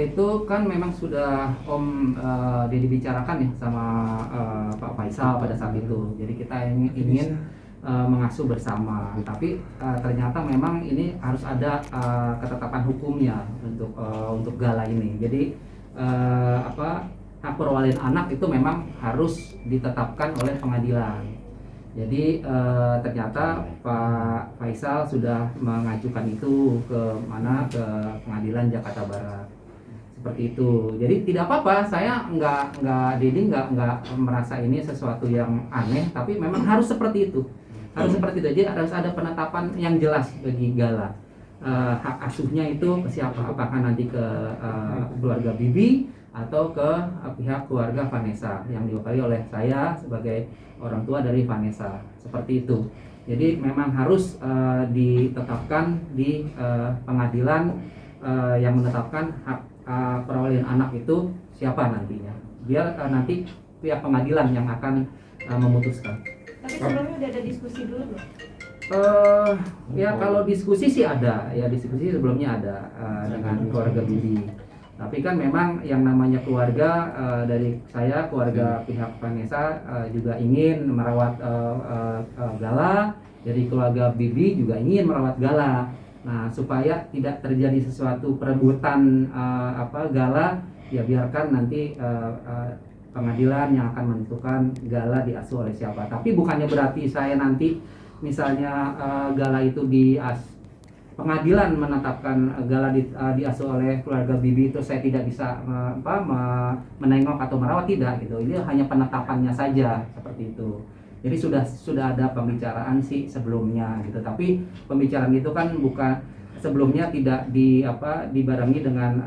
itu kan memang sudah Om dibicarakan ya sama Pak Faisal pada saat itu. Jadi kita ingin mengasuh bersama. Tapi ternyata memang ini harus ada ketetapan hukumnya untuk gala ini. Jadi hak perwalian anak itu memang harus ditetapkan oleh pengadilan. Jadi ternyata Pak Faisal sudah mengajukan itu ke pengadilan Jakarta Barat seperti itu. Jadi tidak apa-apa, saya nggak merasa ini sesuatu yang aneh, tapi memang harus seperti itu, jadi harus ada penetapan yang jelas bagi Gala. Hak asuhnya itu ke siapa, apakah nanti ke keluarga Bibi atau ke pihak keluarga Vanessa yang diwakili oleh saya sebagai orang tua dari Vanessa, seperti itu. Jadi memang harus ditetapkan di pengadilan yang menetapkan hak perwalian anak itu siapa nantinya, biar nanti pihak pengadilan yang akan memutuskan. Tapi sebelumnya udah ada diskusi dulu belum? Ya kalau diskusi sih ada, ya diskusi sebelumnya ada dengan keluarga Bibi. Tapi kan memang yang namanya keluarga dari saya, keluarga pihak Vanessa juga ingin merawat Gala, dari keluarga Bibi juga ingin merawat Gala. Nah, supaya tidak terjadi sesuatu perebutan Gala, ya biarkan nanti pengadilan yang akan menentukan Gala diasuh oleh siapa. Tapi bukannya berarti saya nanti misalnya Gala itu pengadilan menetapkan Gala diasuh oleh keluarga Bibi, itu saya tidak bisa menengok atau merawat, tidak gitu. Ini hanya penetapannya saja seperti itu. Jadi sudah ada pembicaraan sih sebelumnya gitu. Tapi pembicaraan itu kan bukan sebelumnya tidak dibarengi dengan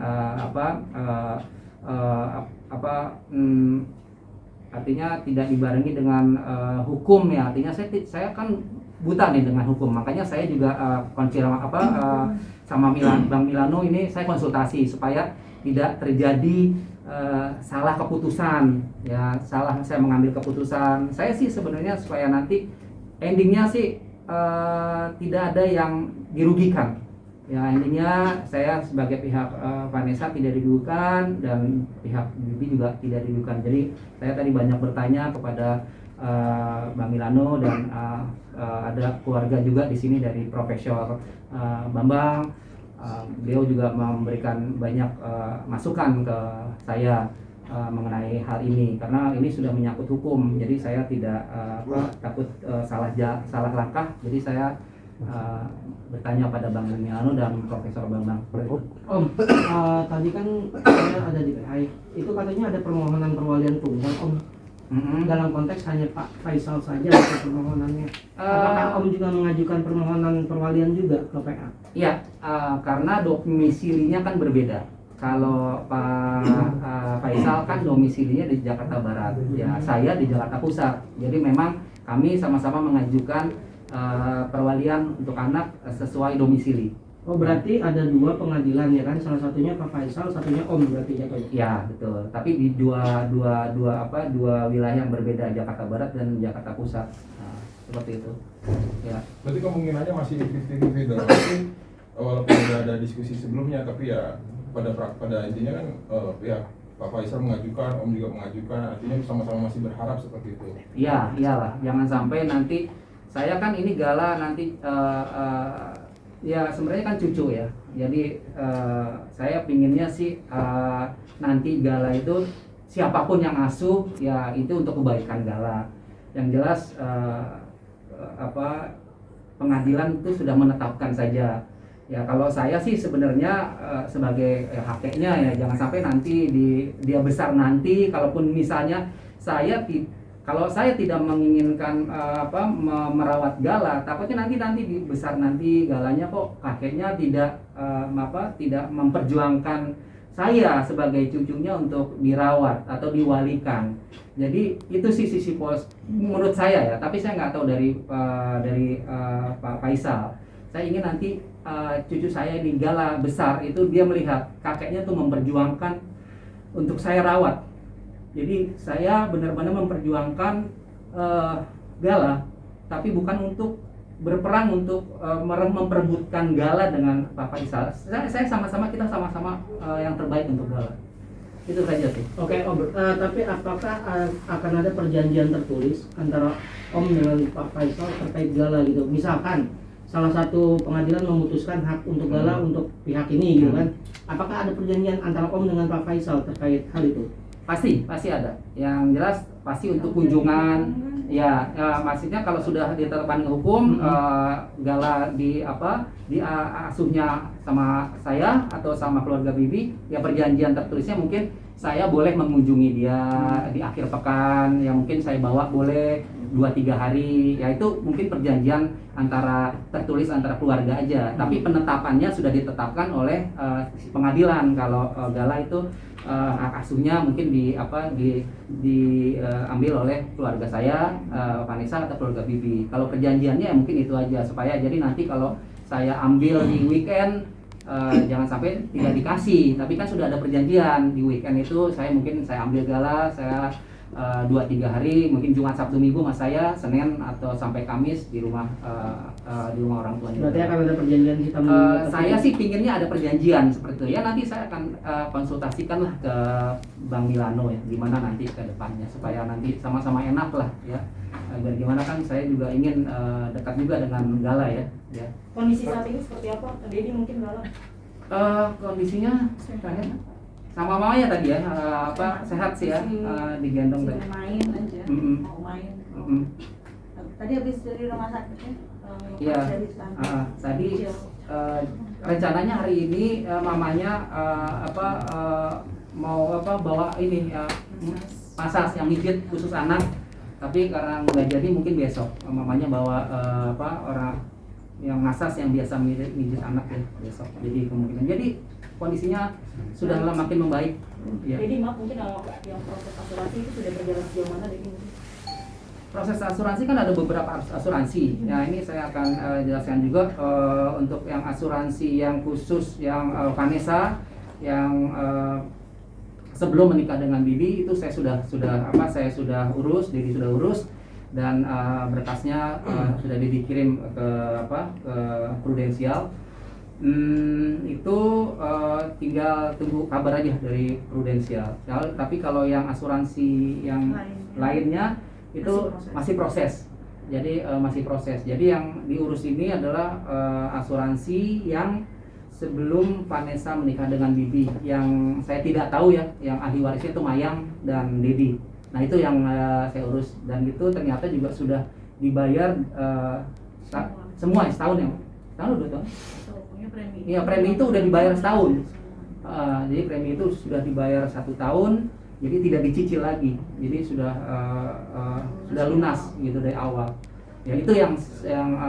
artinya tidak dibarengi dengan hukum ya. Artinya saya kan buta nih dengan hukum. Makanya saya juga sama Bang Milano ini saya konsultasi supaya tidak terjadi salah keputusan ya, saya mengambil keputusan. Saya sih sebenarnya supaya nanti endingnya sih tidak ada yang dirugikan ya. Endingnya saya sebagai pihak Vanessa tidak dirugikan dan pihak Bibi juga tidak dirugikan. Jadi saya tadi banyak bertanya kepada Bang Milano dan ada keluarga juga di sini dari Profesor Bambang. Beliau juga memberikan banyak masukan ke saya mengenai hal ini, karena ini sudah menyangkut hukum. Jadi saya tidak takut salah langkah. Jadi saya bertanya pada Bang Milano dan Profesor Bambang. Om, tadi kan saya ada di PI, itu katanya ada permohonan perwalian tunggal, Om. Dalam konteks hanya Pak Faisal saja untuk permohonannya. Apakah Om juga mengajukan permohonan perwalian juga ke PA? Iya, karena domisilinya kan berbeda. Kalau Pak Faisal kan domisilinya di Jakarta Barat, ya saya di Jakarta Pusat. Jadi memang kami sama-sama mengajukan perwalian untuk anak sesuai domisili. Oh, berarti ada dua pengadilan ya kan? Salah satunya Pak Faisal, satunya Om berarti jatuhnya. Ya, betul. Tapi di dua wilayah yang berbeda, Jakarta Barat dan Jakarta Pusat. Nah, seperti itu. Ya. Berarti kemungkinannya masih 50-50 dong. Tapi walaupun sudah ada diskusi sebelumnya, tapi ya pada intinya kan pihak Pak Faisal mengajukan, Om juga mengajukan, artinya sama-sama masih berharap seperti itu. Iya, iyalah. Jangan sampai nanti saya kan ini Gala nanti ya sebenarnya kan cucu ya. Jadi saya pinginnya sih nanti Gala itu siapapun yang asuh ya itu untuk kebaikan Gala. Yang jelas pengadilan itu sudah menetapkan saja. Ya kalau saya sih sebenarnya sebagai haknya ya jangan sampai nanti dia besar nanti, kalaupun misalnya kalau saya tidak menginginkan merawat Gala, takutnya nanti besar nanti Galanya kok kakeknya tidak memperjuangkan saya sebagai cucunya untuk dirawat atau diwalikan. Jadi itu sisi menurut saya ya, tapi saya nggak tahu dari Pak Faisal. Saya ingin nanti cucu saya di Gala besar itu dia melihat kakeknya tuh memperjuangkan untuk saya rawat. Jadi saya benar-benar memperjuangkan Gala, tapi bukan untuk berperang untuk memperebutkan Gala dengan Pak Faisal. Saya sama-sama, kita sama-sama yang terbaik untuk Gala. Itu saja sih. Oke, Om. Tapi apakah akan ada perjanjian tertulis antara Om dengan Pak Faisal terkait Gala gitu? Misalkan salah satu pengadilan memutuskan hak untuk Gala untuk pihak ini gitu kan? Apakah ada perjanjian antara Om dengan Pak Faisal terkait hal itu? Pasti ada. Yang jelas pasti untuk kunjungan. Ya, maksudnya kalau sudah ditetapkan hukum, Gala asuhnya sama saya atau sama keluarga Bibi, ya perjanjian tertulisnya mungkin saya boleh mengunjungi dia di akhir pekan, ya mungkin saya bawa boleh 2-3 hari, ya itu mungkin perjanjian tertulis antara keluarga aja. Tapi penetapannya sudah ditetapkan oleh pengadilan kalau Gala itu hak asuhnya mungkin diambil oleh keluarga saya, Vanessa atau keluarga Bibi. Kalau perjanjiannya ya mungkin itu aja, supaya jadi nanti kalau saya ambil di weekend jangan sampai tidak dikasih. Tapi kan sudah ada perjanjian di weekend itu saya ambil Gala, saya 2-3 hari, mungkin Jumat, Sabtu, Minggu mas saya, Senin atau sampai Kamis di rumah orang tuanya. Berarti akan ada perjanjian hitam saya sih pinginnya ada perjanjian seperti itu. Ya nanti saya akan konsultasikan lah ke Bang Milano ya, gimana nanti ke depannya supaya nanti sama-sama enak lah ya. Agar gimana kan saya juga ingin dekat juga dengan Gala ya. Kondisi saat ini seperti apa? Dedi mungkin Gala? Kondisinya saya sama mamanya tadi ya, sehat sih ya, digendong tadi. Main aja, mau main. Tadi habis dari rumah sakit ya? Iya, tadi rencananya hari ini mamanya mau bawa ini masas yang mijit khusus anak, tapi karena nggak jadi mungkin besok mamanya bawa orang yang masas yang biasa mijit anak ya besok. Jadi kemungkinan kondisinya sudah makin membaik. Ya. Jadi maaf mungkin yang proses asuransi itu sudah berjalan sejauh mana Dedi? Proses asuransi kan ada beberapa asuransi. Ya ini saya akan jelaskan juga untuk yang asuransi yang khusus yang Vanessa yang sebelum menikah dengan Bibi itu saya sudah urus, Dedi sudah urus dan berkasnya sudah dikirim ke Prudensial. Itu tinggal tunggu kabar aja dari Prudensial. Tapi kalau yang asuransi yang lainnya itu masih proses. Jadi masih proses. Jadi yang diurus ini adalah asuransi yang sebelum Vanessa menikah dengan Bibi, yang saya tidak tahu ya, yang ahli warisnya itu Mayang dan Dedi. Nah itu yang saya urus dan itu ternyata juga sudah dibayar semua setahun ya, setahun udah tahun. Iya premi itu udah dibayar setahun. Jadi premi itu sudah dibayar 1 tahun, jadi tidak dicicil lagi. Jadi sudah lunas gitu dari awal. Ya itu yang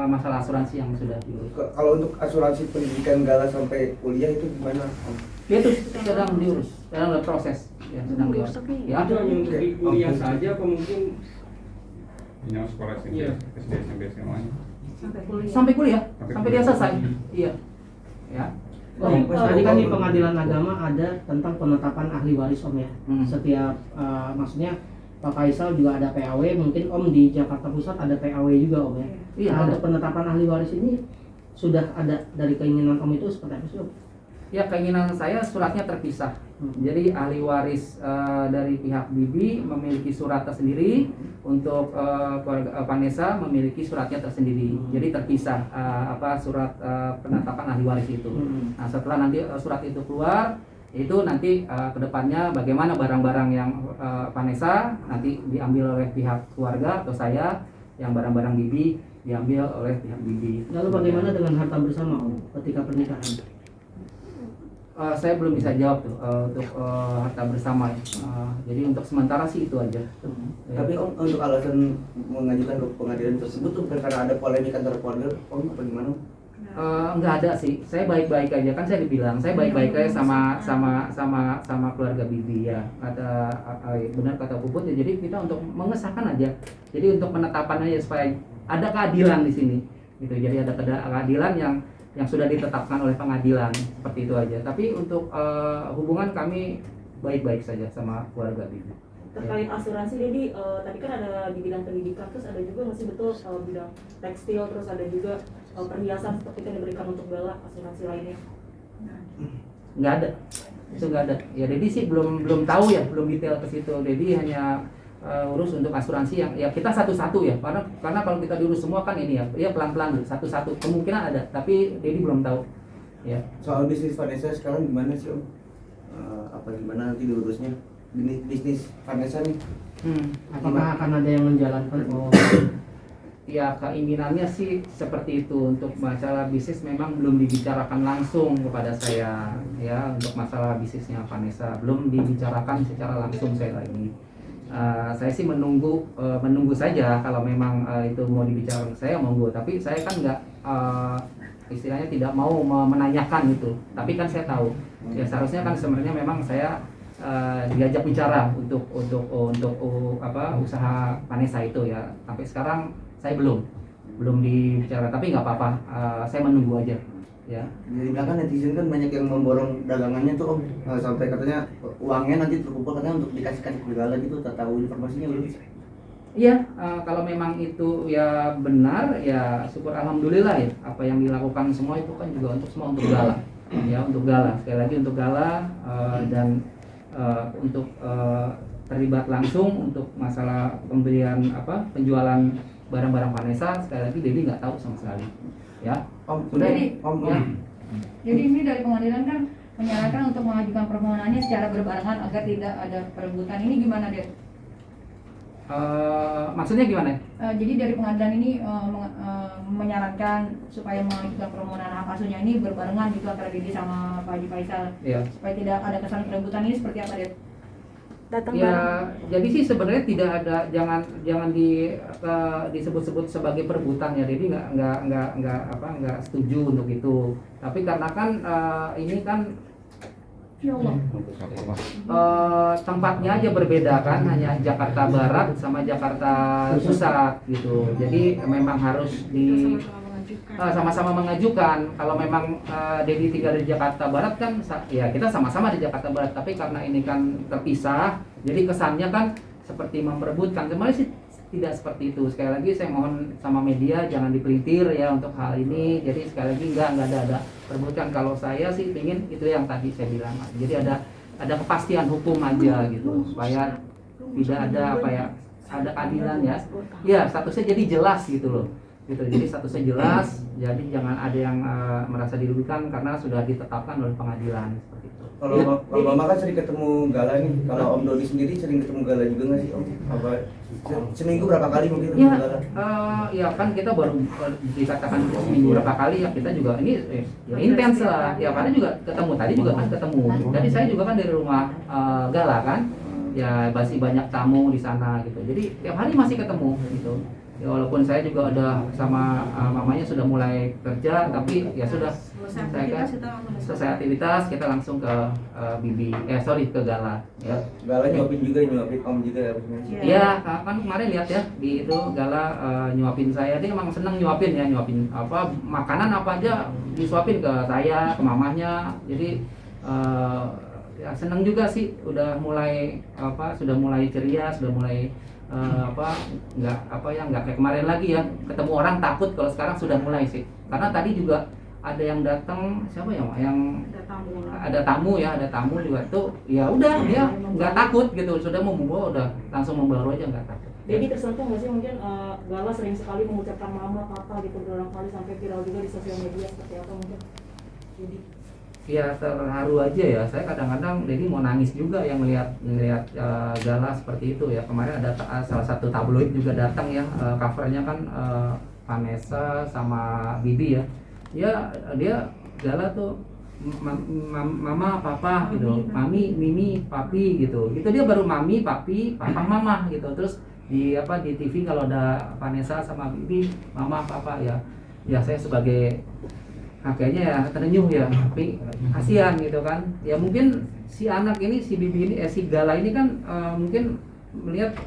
masalah asuransi yang sudah diurus. Kalau untuk asuransi pendidikan Gala sampai kuliah itu gimana? Ya, itu sedang diurus, dalam proses. Ya, sedang diurus. Ya, Itu hanya untuk di kuliah saja apa mungkin yang sekolah SMP, SD, SMP, SMA sampai kuliah, sampai dia selesai. Iya. Ya. Tadi kan di pengadilan agama ada tentang penetapan ahli waris Om ya. Setiap maksudnya Pak Faisal juga ada PAW, mungkin Om di Jakarta Pusat ada PAW juga Om ya. Iya, Nah, ada. untuk penetapan ahli waris ini sudah ada dari keinginan Om itu seperti apa sih Om? Ya keinginan saya suratnya terpisah. Jadi ahli waris dari pihak Bibi memiliki surat tersendiri, untuk keluarga Vanessa memiliki suratnya tersendiri. Jadi terpisah surat penetapan ahli waris itu. Nah setelah nanti surat itu keluar, itu nanti kedepannya bagaimana barang-barang yang Vanessa nanti diambil oleh pihak keluarga atau saya, yang barang-barang Bibi diambil oleh pihak Bibi. Lalu bagaimana dengan harta bersama Om ketika pernikahan? Saya belum bisa jawab tuh untuk harta bersama ya. Jadi untuk sementara sih itu aja. Tapi Om untuk alasan mengajukan ke pengadilan tersebut tuh bukan karena ada polemik antara keluarga Om apa gimana? Nggak ada sih. Saya baik-baik aja, kan saya dibilang saya baik-baik aja sama keluarga Bibi ya. Kata benar kata Puput ya. Jadi kita untuk mengesahkan aja. Jadi untuk penetapan aja supaya ada keadilan di sini. Gitu. Jadi ada keadilan yang sudah ditetapkan oleh pengadilan, seperti itu aja. Tapi untuk hubungan kami baik-baik saja sama keluarga Bibi. Terkait asuransi, jadi tadi kan ada di bidang pendidikan, terus ada juga masih betul bidang tekstil, terus ada juga perhiasan seperti yang diberikan untuk gala, asuransi lainnya. Nggak ada, itu nggak ada. Ya Dedi sih belum tahu ya, belum detail ke situ. Dedi hanya urus untuk asuransi yang ya kita satu-satu ya, karena kalau kita diurus semua kan ini ya pelan-pelan satu-satu, kemungkinan ada, tapi Dedi belum tahu. Ya. Soal bisnis Vanessa sekarang gimana sih Om? Apa gimana nanti diurusnya? Bisnis Vanessa nih? Apakah akan ada yang menjalankan? Ya keinginannya sih seperti itu. Untuk masalah bisnis memang belum dibicarakan langsung kepada saya ya, untuk masalah bisnisnya Vanessa belum dibicarakan secara langsung saya lagi. Saya sih menunggu saja kalau memang itu mau dibicarakan saya monggo, tapi saya kan nggak istilahnya tidak mau menanyakan itu, tapi kan saya tahu ya seharusnya kan sebenarnya memang saya diajak bicara untuk usaha Vanessa itu ya. Sampai sekarang saya belum dibicarakan, tapi nggak apa-apa, saya menunggu aja ya. Di belakang netizen kan banyak yang memborong dagangannya tuh Om, sampai katanya uangnya nanti terkumpul katanya untuk dikasihkan ke gala gitu. Tak tahu informasinya belum? Iya, kalau memang itu ya benar ya syukur alhamdulillah ya. Apa yang dilakukan semua itu kan juga untuk gala ya, untuk gala, sekali lagi untuk gala, dan untuk terlibat langsung untuk masalah pembelian penjualan barang-barang Vanessa, sekali lagi Dedi nggak tahu sama sekali ya. Om, Udah Om, ya. Jadi ini dari pengadilan kan menyarankan untuk mengajukan permohonannya secara berbarengan agar tidak ada perebutan. Ini gimana deh? Maksudnya gimana? Jadi dari pengadilan ini menyarankan supaya mengajukan permohonan hak asuhnya ini berbarengan gitu antara Dedi sama Pak Haji Faisal, Ya. supaya tidak ada kesan perebutan. Ini seperti apa deh? Datang Ya, jadi sih sebenarnya tidak ada, jangan disebut-sebut sebagai perebutan ya. Jadi nggak setuju untuk itu. Tapi karena kan ini kan Ya Allah. tempatnya aja berbeda kan, hanya Jakarta Barat sama Jakarta Pusat gitu. Jadi memang harus sama-sama mengajukan. Kalau memang Dedi tinggal di Jakarta Barat kan ya kita sama-sama di Jakarta Barat, tapi karena ini kan terpisah, jadi kesannya kan seperti memperebutkan. Sebenarnya sih tidak seperti itu. Sekali lagi saya mohon sama media jangan dipelintir ya untuk hal ini. Jadi sekali lagi nggak ada perebutan. Kalau saya sih ingin itu yang tadi saya bilang. Jadi ada kepastian hukum aja gitu, supaya tidak ada ada keadilan ya. Ya, statusnya jadi jelas gitu loh. Gitu. Jadi statusnya jelas, jadi jangan ada yang merasa dirugikan karena sudah ditetapkan oleh pengadilan seperti itu. Kalau Mama kan sering ketemu Gala nih, kalau Om Dodi sendiri sering ketemu Gala juga nggak sih Om? Apa seminggu berapa kali mungkin ketemu Gala? Ya kan kita baru dikatakan seminggu berapa kali ya, kita juga ini ya intens lah ya, karena juga ketemu tadi juga kan ketemu. Jadi saya juga kan dari rumah Gala kan, ya masih banyak tamu di sana gitu. Jadi tiap hari masih ketemu gitu. Ya, walaupun saya juga ada sama mamanya sudah mulai kerja, tapi ya sudah selesai aktivitas kita langsung ke ke Gala ya. Gala nyuapin Om juga ya? Iya, kan kemarin lihat ya di itu Gala nyuapin saya. Dia emang seneng nyuapin makanan apa aja disuapin ke saya, ke mamanya. Jadi ya seneng juga sih, udah mulai ceria, sudah mulai nggak kayak kemarin lagi ya, ketemu orang takut. Kalau sekarang sudah mulai sih, karena tadi juga ada yang datang, siapa ya yang ada tamu juga tuh, ya udah dia nggak takut gitu, sudah mau membawa udah langsung membawa aja, nggak takut. Jadi tersentuh nggak sih mungkin Gala sering sekali mengucapkan mama, papa gitu berulang kali sampai viral juga di sosial media, seperti apa mungkin? Jadi Ya terharu aja ya, saya kadang-kadang Dedi mau nangis juga yang melihat Gala seperti itu ya. Kemarin ada salah satu tabloid juga datang ya, covernya kan Vanessa sama Bibi ya. Ya dia Gala tuh mama, papa gitu, mami, mimi, papi gitu. Itu dia baru mami, papi, papa, mama gitu. Terus di TV kalau ada Vanessa sama Bibi, mama, papa ya. Ya saya sebagai kakeknya ya terenyuh ya, tapi kasihan gitu kan. Ya mungkin si anak ini, si Bibi ini, si Gala ini kan mungkin melihat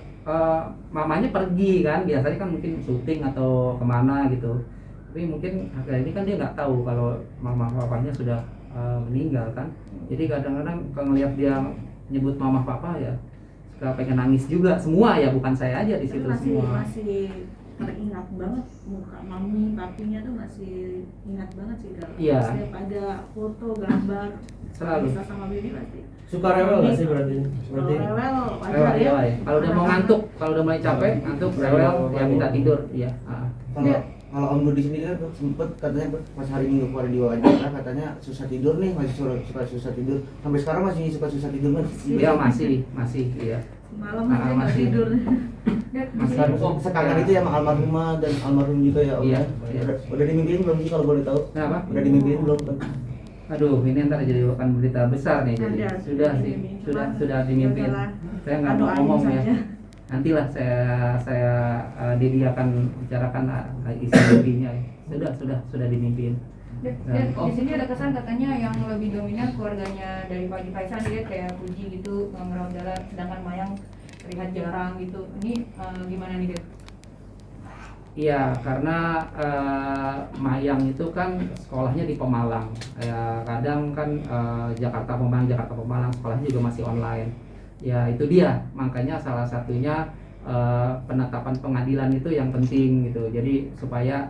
mamanya pergi kan, biasanya kan mungkin syuting atau kemana gitu. Tapi mungkin kakek ini kan dia nggak tahu kalau mama papanya sudah meninggal kan. Jadi kadang-kadang kalau ngelihat dia nyebut mama papa ya pengen nangis juga semua ya, bukan saya aja di situ semua. masih teringat banget muka mami papinya tuh, masih ingat banget sih kalau Iya. setiap ada foto gambar Selalu. bisa sama Bibi pasti Suka rewel nggak sih berarti? kalau rewel wajar Rewel, ya. ya. Kalau udah mau ngantuk, kalau udah mulai capek, ngantuk, rewel, ya minta tidur, iya. Kalau Om Dudi sendiri kan sempet katanya pas hari Minggu kemarin di wawancara katanya susah tidur nih, masih suka susah tidur. Sampai sekarang masih suka susah tidur kan? Iya masih, iya. Malam aja nggak masih. tidur. Sekarang itu ya sama almarhumah dan almarhum juga ya Om. Iya, ya? iya. Udah dimimpiin belum sih kalau boleh tahu? Kenapa? Udah dimimpiin belum? Aduh, ini ntar jadi bukan berita besar nih, jadi Ada, sudah sih, sudah dimimpin. Saya nggak mau ngomong ya. Nantilah saya Dedi akan bicarakan isi mimpinya. Sudah dimimpin. Dan di sini ada kesan katanya yang lebih dominan keluarganya dari Pak Haji Faisal, dia kayak Puji gitu ngerawat Dahlan, sedangkan Mayang terlihat jarang gitu. Ini gimana nih, Ded? Iya, karena Mayang itu kan sekolahnya di Pemalang. Ya, kadang kan Jakarta Pemalang sekolahnya juga masih online. Ya itu dia, makanya salah satunya penetapan pengadilan itu yang penting gitu. Jadi supaya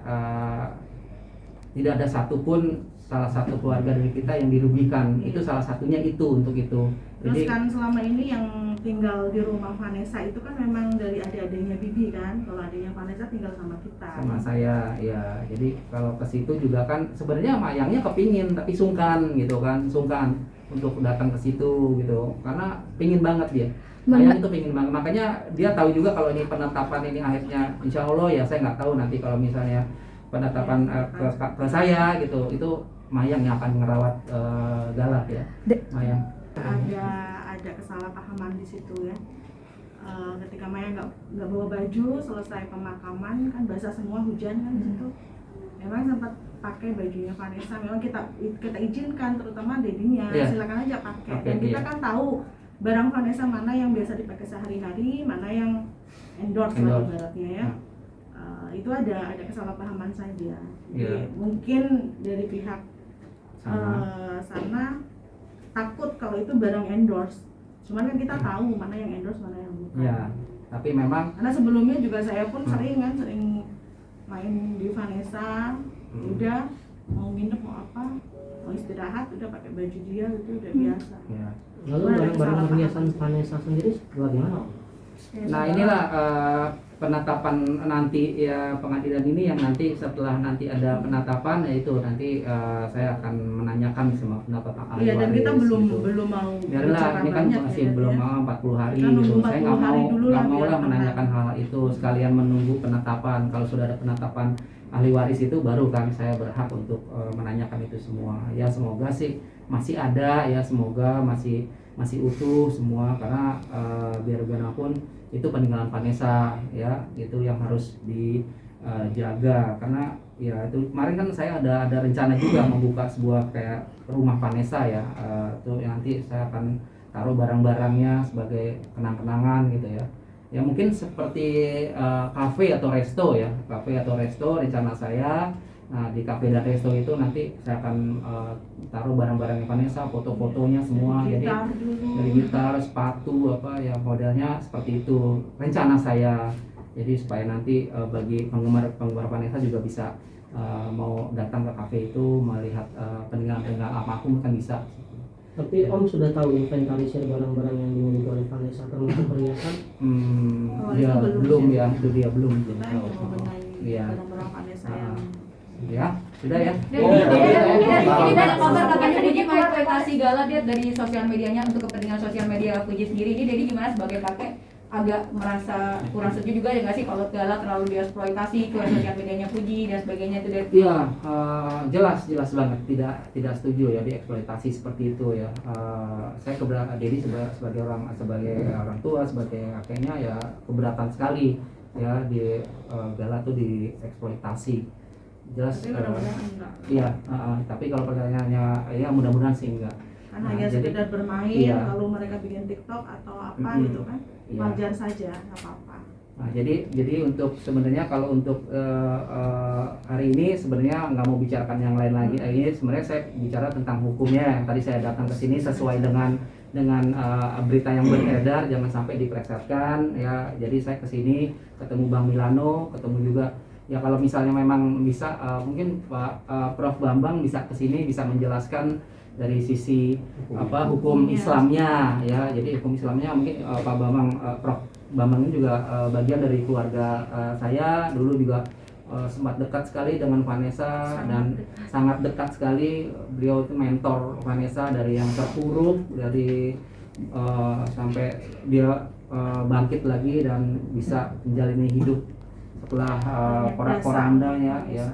tidak ada satupun salah satu keluarga dari kita yang dirugikan. Itu salah satunya itu untuk itu. Terus Jadi kan selama ini yang tinggal di rumah Vanessa itu kan memang dari adik-adiknya Bibi kan. Kalau adiknya Vanessa tinggal sama kita. sama saya ya, jadi kalau ke situ juga kan sebenarnya Mayangnya kepingin tapi sungkan gitu kan, sungkan untuk datang ke situ gitu karena pingin banget dia. Mayang itu pingin banget, makanya dia tahu juga kalau ini penetapan ini akhirnya insya Allah ya, saya nggak tahu nanti kalau misalnya penetapan ke saya gitu, itu Mayang yang akan ngerawat Galak ya. Mayang Ada kesalahpahaman di situ ya. Ketika Maya nggak bawa baju selesai pemakaman kan basah semua, hujan kan di situ. Memang sempat pakai bajunya Vanessa, memang kita izinkan terutama dedinya, Iya. silakan aja pakai. Oke, Dan kita iya. kan tahu barang Vanessa mana yang biasa dipakai sehari-hari, mana yang endorse lah Endorse. ibaratnya ya. Itu ada kesalahpahaman saja. Jadi Iya. mungkin dari pihak Sana. sana takut kalau itu barang endorse. Cuman kan kita tahu mana yang endorse, mana yang bukan. ya, tapi memang Karena sebelumnya juga saya pun sering main di Vanessa, udah mau nginep mau apa, mau istirahat udah pakai baju dia gitu, udah biasa. ya. Lalu barang-barang perhiasan Vanessa sendiri bagaimana? Nah inilah penetapan nanti ya, pengadilan ini yang nanti setelah nanti ada penetapan, yaitu nanti saya akan menanyakan semua pendapat ahli Iya, dan kita waris belum gitu. mau Biarlah, bicara ini kan banyak masih ya, belum ya. 40 hari Kita nunggu gitu. Saya 40 nggak hari dulu lah mau biar lah tenang. menanyakan hal itu, sekalian menunggu penetapan. Kalau sudah ada penetapan ahli waris itu baru kan saya berhak untuk menanyakan itu semua. Ya semoga sih masih ada ya, semoga masih utuh semua, karena biar bagaimanapun itu peninggalan Vanessa ya, itu yang harus dijaga. Karena ya itu kemarin kan saya ada rencana juga membuka sebuah kayak rumah Vanessa ya, itu nanti saya akan taruh barang-barangnya sebagai kenang-kenangan gitu ya. Ya mungkin seperti kafe atau resto ya, kafe atau resto rencana saya. Nah di kafe dan resto itu nanti saya akan taruh barang-barangnya Vanessa, foto-fotonya semua. Jadi Gitar dulu. dari gitar, sepatu apa ya, modelnya seperti itu rencana saya. Jadi supaya nanti bagi penggemar Vanessa juga bisa mau datang ke kafe itu melihat peninggalan almarhum kan bisa. Tapi Om sudah tahu inventarisir barang-barang yang dimiliki oleh Vanessa termasuk perhiasan? Oh, Ya itu belum sih. ya, itu dia belum Kita yang mau benahi Iya. barang-barang Vanessa yang Ya sudah ya. Dan Oh, ini ada kabar Iya. katanya Puji mengeksploitasi Gala dia dari sosial medianya untuk kepentingan sosial media Puji sendiri. Ini jadi gimana sebagai kakek, agak merasa kurang setuju juga ya nggak sih kalau Gala terlalu dieksploitasi ke sosial medianya Puji dan sebagainya itu dari Iya, jelas banget tidak setuju ya dieksploitasi seperti itu ya. Saya keberatan, Dedi sebagai orang tua, sebagai kakeknya ya keberatan sekali ya di Gala tuh dieksploitasi. Jelas. tapi mudah-mudahan enggak. Iya, tapi kalau pertanyaannya ya mudah-mudahan sih enggak. Kan Nah, hanya jadi- sekedar bermain, iya. kalau mereka bikin TikTok atau apa Mm-mm. gitu kan Iya. wajar saja, nggak apa-apa. Nah, jadi untuk sebenarnya kalau untuk hari ini sebenarnya nggak mau bicarakan yang lain lagi. Ini sebenarnya saya bicara tentang hukumnya. Tadi saya datang ke sini sesuai dengan berita yang beredar, jangan sampai dipelesetkan ya. Jadi saya ke sini ketemu Bang Milano, ketemu juga ya kalau misalnya memang bisa mungkin Pak Prof Bambang bisa ke sini bisa menjelaskan dari sisi hukum Islamnya ya. Jadi hukum Islamnya mungkin Pak Bambang Prof Bambang ini juga bagian dari keluarga saya, dulu juga sempat dekat sekali dengan Vanessa dan sangat dekat sekali. Beliau itu mentor Vanessa dari yang terpuruk, dari sampai dia bangkit lagi dan bisa menjalani hidup setelah porak-poranda ya.